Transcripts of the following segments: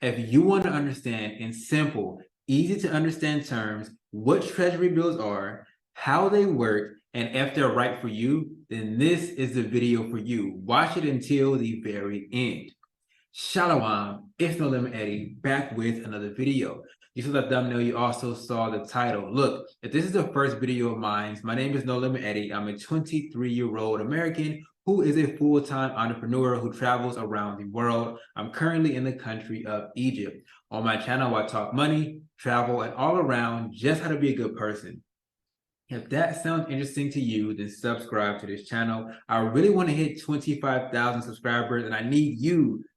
If you want to understand in simple, easy to understand terms, what treasury bills are, how they work, and if they're right for you, then this is the video for you. Watch it until the very end. Shalom, it's No Limit Eddie, back with another video. You saw the thumbnail, you also saw the title. Look, if this is the first video of mine, my name is No Limit Eddie. I'm a 23-year-old American who is a full-time entrepreneur who travels around the world. I'm currently in the country of Egypt. On my channel, I talk money, travel, and all around just how to be a good person. If that sounds interesting to you, then subscribe to this channel. I really want to hit 25,000 subscribers, and I need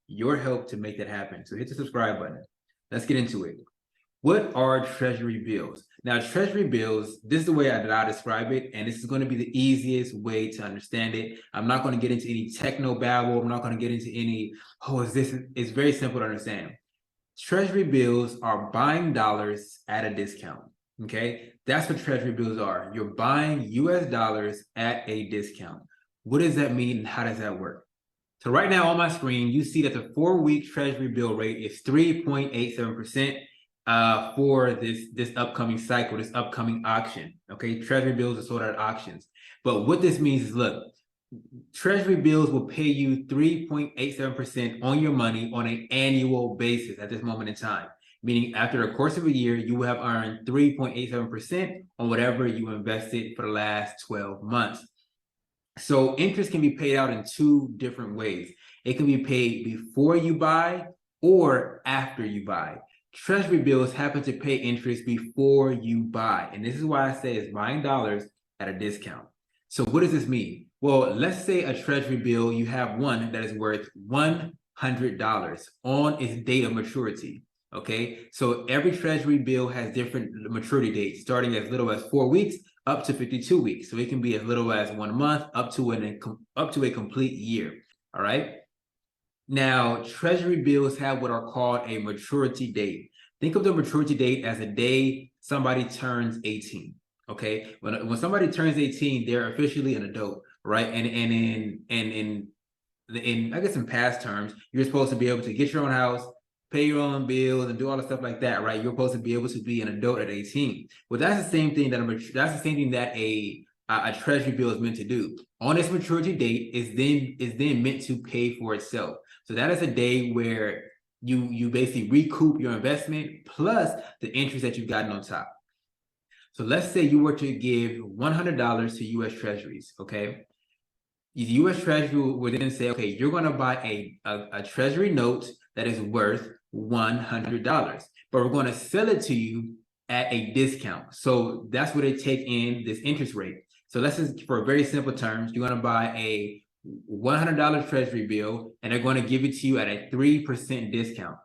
your help to make that happen. So hit the subscribe button. Let's get into it. What are treasury bills? Now, treasury bills, this is the way that I describe it, and this is going to be the easiest way to understand it. I'm not going to get into any techno babble. I'm not going to get into any, it's very simple to understand. Treasury bills are buying dollars at a discount. Okay, that's what treasury bills are. You're buying US dollars at a discount. What does that mean and how does that work? So right now on my screen, you see that the 4-week treasury bill rate is 3.87% for this upcoming cycle, this upcoming auction. Okay, treasury bills are sold at auctions. But what this means is, look, treasury bills will pay you 3.87% on your money on an annual basis at this moment in time. Meaning after the course of a year, you will have earned 3.87% on whatever you invested for the last 12 months. So interest can be paid out in two different ways. It can be paid before you buy or after you buy. Treasury bills happen to pay interest before you buy. And this is why I say it's buying dollars at a discount. So what does this mean? Well, let's say a treasury bill, you have one that is worth $100 on its date of maturity. Okay, so every treasury bill has different maturity dates, starting as little as 4 weeks up to 52 weeks. So it can be as little as 1 month up to a complete year. All right. Now, treasury bills have what are called a maturity date. Think of the maturity date as a day somebody turns 18. Okay, when somebody turns 18, they're officially an adult, right? And in I guess in past terms, you're supposed to be able to get your own house, pay your own bills, and do all the stuff like that, right? You're supposed to be able to be an adult at 18. Well, that's the same thing that a treasury bill is meant to do. On its maturity date is then meant to pay for itself. So that is a day where you basically recoup your investment plus the interest that you've gotten on top. So let's say you were to give $100 to US Treasuries, okay? The US Treasury would then say, okay, you're going to buy a treasury note that is worth $100, but we're going to sell it to you at a discount. So that's what they take in this interest rate. So let's just, for very simple terms, you're going to buy a $100 treasury bill and they're going to give it to you at a 3% discount.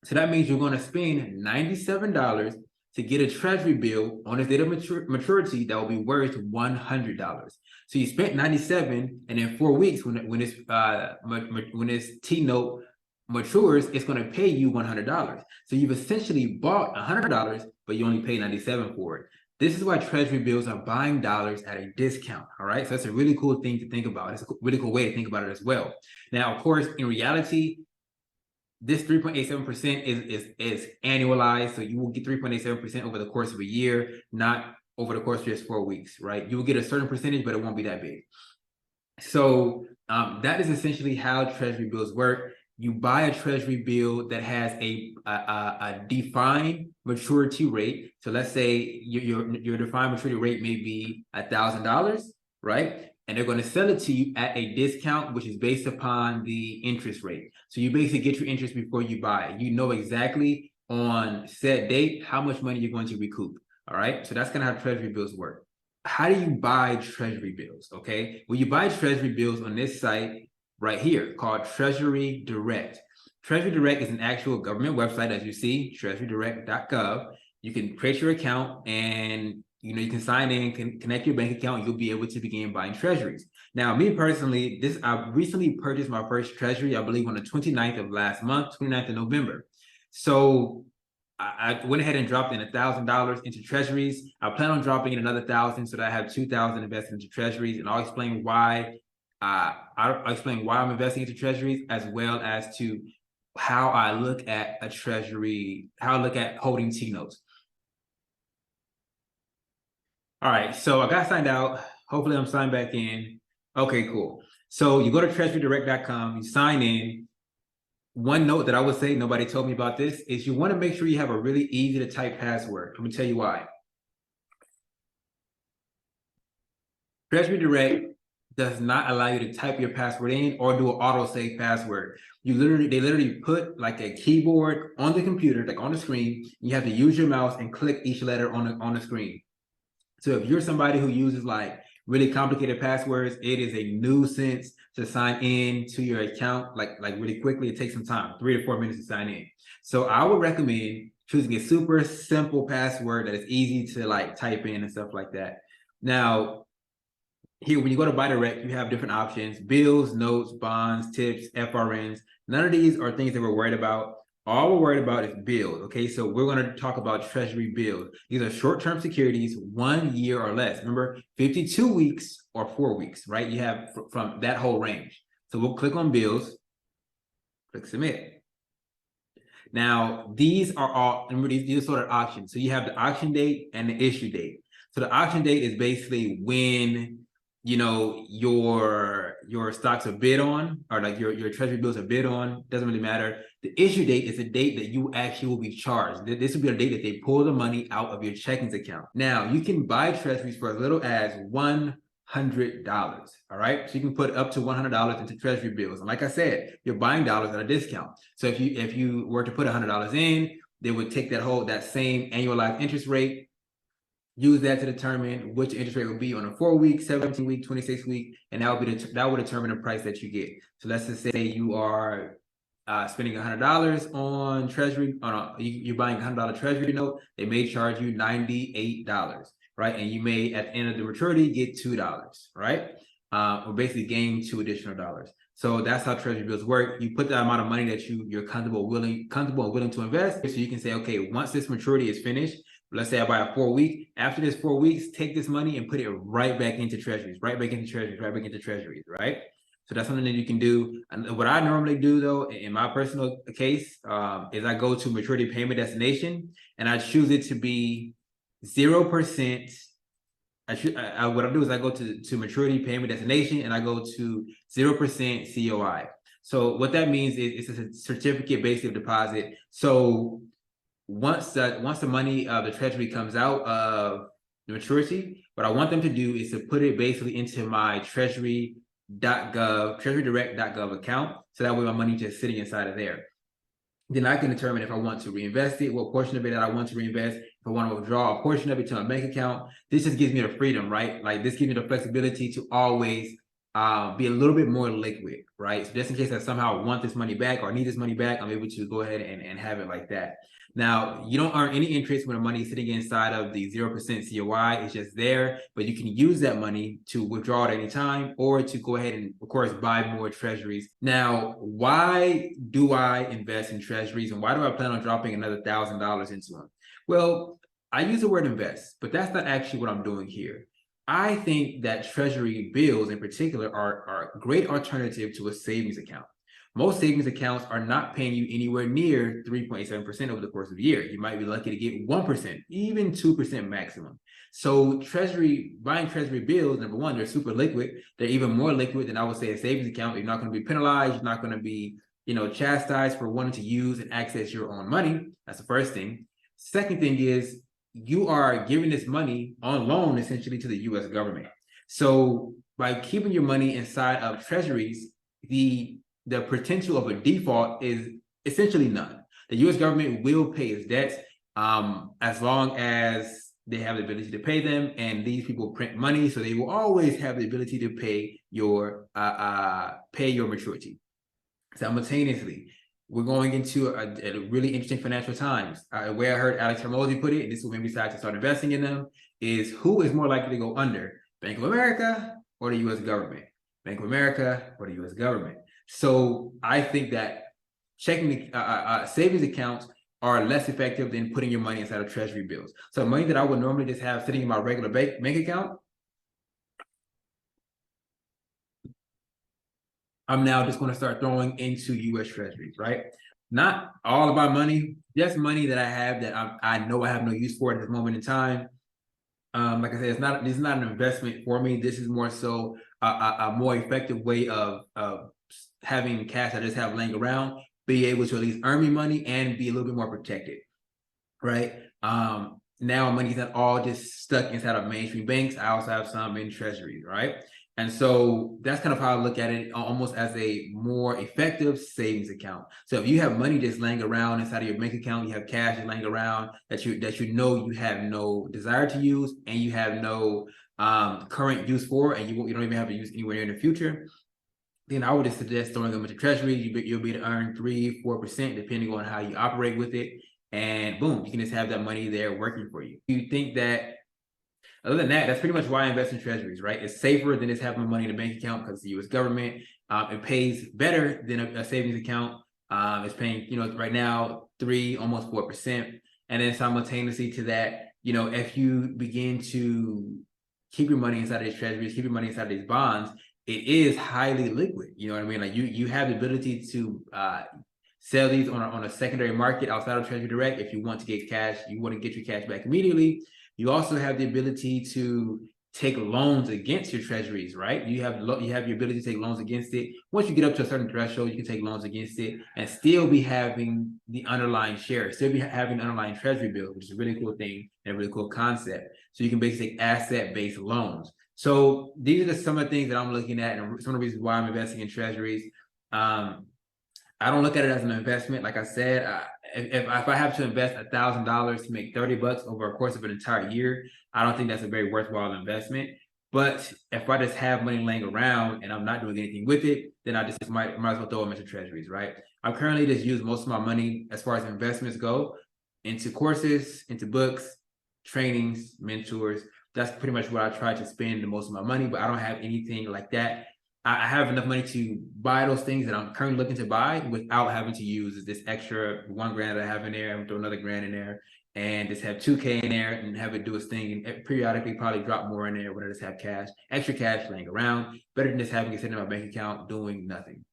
So that means you're going to spend $97 to get a treasury bill on its date of maturity that will be worth $100. So you spent $97, and in 4 weeks, when this T note matures, it's going to pay you $100. So you've essentially bought $100, but you only pay $97 for it. This is why treasury bills are buying dollars at a discount. All right, so that's a really cool thing to think about. It's a really cool way to think about it as well. Now, of course, in reality, this 3.87% is annualized, so you will get 3.87% over the course of a year, not over the course of just 4 weeks, right? You will get a certain percentage, but it won't be that big. So that is essentially how treasury bills work. You buy a treasury bill that has a defined maturity rate. So let's say your defined maturity rate may be $1,000, right? And they're going to sell it to you at a discount, which is based upon the interest rate. So you basically get your interest before you buy it. You know exactly on said date how much money you're going to recoup. All right. So that's kind of how treasury bills work. How do you buy treasury bills? Okay. Well, you buy treasury bills on this site right here called Treasury Direct. Treasury Direct is an actual government website, as you see, treasurydirect.gov. You can create your account and you can sign in, connect your bank account, and you'll be able to begin buying treasuries. Now, me personally, I recently purchased my first treasury, I believe on the 29th of last month, 29th of November. So I went ahead and dropped in $1,000 into treasuries. I plan on dropping in another 1,000 so that I have 2,000 invested into treasuries, and I'll explain why I'm investing into treasuries, as well as to how I look at a treasury, how I look at holding T-notes. All right, so I got signed out. Hopefully I'm signed back in. Okay, cool. So you go to treasurydirect.gov, you sign in. One note that I would say, nobody told me about this, is you want to make sure you have a really easy to type password. Let me tell you why. Treasury Direct does not allow you to type your password in or do an auto-save password. They literally put like a keyboard on the computer, like on the screen. You have to use your mouse and click each letter on the screen. So if you're somebody who uses like really complicated passwords, it is a nuisance to sign in to your account like really quickly. It takes some time, 3 to 4 minutes to sign in. So I would recommend choosing a super simple password that is easy to like type in and stuff like that. Now, here, when you go to buy direct, you have different options: bills, notes, bonds, tips, FRNs. None of these are things that we're worried about. All we're worried about is bills. Okay, so we're going to talk about treasury bills. These are short-term securities, 1 year or less. Remember, 52 weeks or 4 weeks, right? You have from that whole range. So we'll click on bills, click submit. Now, these are all, remember, these are sort of auctions. So you have the auction date and the issue date. So the auction date is basically when your stocks are bid on, or like your treasury bills are bid on. Doesn't really matter. The issue date is the date that you actually will be charged. This will be the date that they pull the money out of your checkings account. Now you can buy treasuries for as little as $100. All right, so you can put up to $100 into treasury bills, and like I said, you're buying dollars at a discount. So if you were to put $100 in, they would take that same annualized interest rate, use that to determine which interest rate will be on a 4-week, 17-week, 26-week, and that will determine the price that you get. So let's just say you are spending $100 on treasury, you're buying a $100 treasury note. They may charge you $98, right? And you may, at the end of the maturity, get $2, right? Or basically gain $2 additional dollars. So that's how treasury bills work. You put the amount of money that you're comfortable and willing to invest. So you can say, okay, once this maturity is finished, let's say I buy a 4-week. After this 4 weeks, take this money and put it right back into treasuries, right? So that's something that you can do. And what I normally do, though, in my personal case, is I go to maturity payment destination and I choose it to be 0%. What I do is I go to maturity payment destination and I go to 0% COI. So what that means is it's a certificate based deposit. So once the money of the treasury comes out of the maturity, what I want them to do is to put it basically into my treasurydirect.gov account. So that way my money just sitting inside of there. Then I can determine if I want to reinvest it, what portion of it that I want to reinvest, if I want to withdraw a portion of it to my bank account. This just gives me the freedom, right? Like this gives me the flexibility to always be a little bit more liquid, right? So just in case I somehow want this money back or need this money back, I'm able to go ahead and have it like that. Now, you don't earn any interest when the money is sitting inside of the 0% COI. It's just there, but you can use that money to withdraw at any time or to go ahead and, of course, buy more treasuries. Now, why do I invest in treasuries and why do I plan on dropping another $1,000 into them? Well, I use the word invest, but that's not actually what I'm doing here. I think that treasury bills in particular are a great alternative to a savings account. Most savings accounts are not paying you anywhere near 3.7% over the course of the year. You might be lucky to get 1%, even 2% maximum. So buying treasury bills, number one, they're super liquid. They're even more liquid than I would say a savings account. You're not going to be penalized. You're not going to be, chastised for wanting to use and access your own money. That's the first thing. Second thing is you are giving this money on loan essentially to the U.S. government. So by keeping your money inside of treasuries, the potential of a default is essentially none. The U.S. government will pay its debts as long as they have the ability to pay them, and these people print money, so they will always have the ability to pay your maturity. Simultaneously, we're going into a really interesting financial times. The way I heard Alex Hermosi put it, and this is what made me decide to start investing in them, is who is more likely to go under, Bank of America or the U.S. government? Bank of America or the U.S. government? So I think that checking the savings accounts are less effective than putting your money inside of treasury bills. So money that I would normally just have sitting in my regular bank account, I'm now just going to start throwing into U.S. treasuries, right? not all of my money, just money that I have that I know I have no use for at this moment in time. Like I said, this is not an investment for me. This is more so a more effective way of having cash I just have laying around, be able to at least earn me money and be a little bit more protected, right? Now money's not all just stuck inside of mainstream banks. I also have some in treasuries, right? And so that's kind of how I look at it, almost as a more effective savings account. So if you have money just laying around inside of your bank account, you have cash laying around that you know you have no desire to use and you have no current use for, and you don't even have to use anywhere in the future, then I would just suggest throwing them into treasury. You'll be able to earn 3-4% depending on how you operate with it. And boom, you can just have that money there working for you. You think that, other than that, that's pretty much why I invest in treasuries, right? It's safer than just having money in a bank account because the U.S. government, it pays better than a savings account. It's paying, right now, 3, almost 4%. And then simultaneously to that, if you begin to keep your money inside of these treasuries, keep your money inside of these bonds, it is highly liquid. You know what I mean? Like you have the ability to sell these on a secondary market outside of Treasury Direct. If you want to get cash, you want to get your cash back immediately. You also have the ability to take loans against your treasuries, right? You have your ability to take loans against it. Once you get up to a certain threshold, you can take loans against it and still be having the underlying share, still be having the underlying treasury bill, which is a really cool thing and a really cool concept. So you can basically take asset-based loans. So these are some of the things that I'm looking at and some of the reasons why I'm investing in treasuries. I don't look at it as an investment. Like I said, if I have to invest $1,000 to make $30 over a course of an entire year, I don't think that's a very worthwhile investment. But if I just have money laying around and I'm not doing anything with it, then I just might as well throw them into treasuries, right? I'm currently just using most of my money as far as investments go into courses, into books, trainings, mentors. That's pretty much what I try to spend the most of my money, but I don't have anything like that. I have enough money to buy those things that I'm currently looking to buy without having to use this extra $1 grand that I have in there. I'm gonna throw another grand in there and just have 2K in there and have it do its thing and periodically probably drop more in there when I just have extra cash laying around, better than just having it sitting in my bank account doing nothing.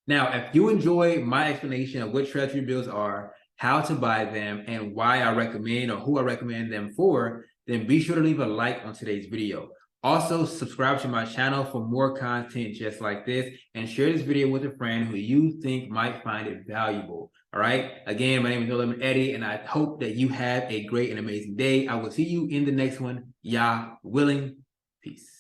Now, if you enjoy my explanation of what treasury bills are, how to buy them, and why I recommend or who I recommend them for, then be sure to leave a like on today's video. Also, subscribe to my channel for more content just like this, and share this video with a friend who you think might find it valuable. All right. Again, my name is No Limit Eddie, and I hope that you have a great and amazing day. I will see you in the next one. Yah willing. Peace.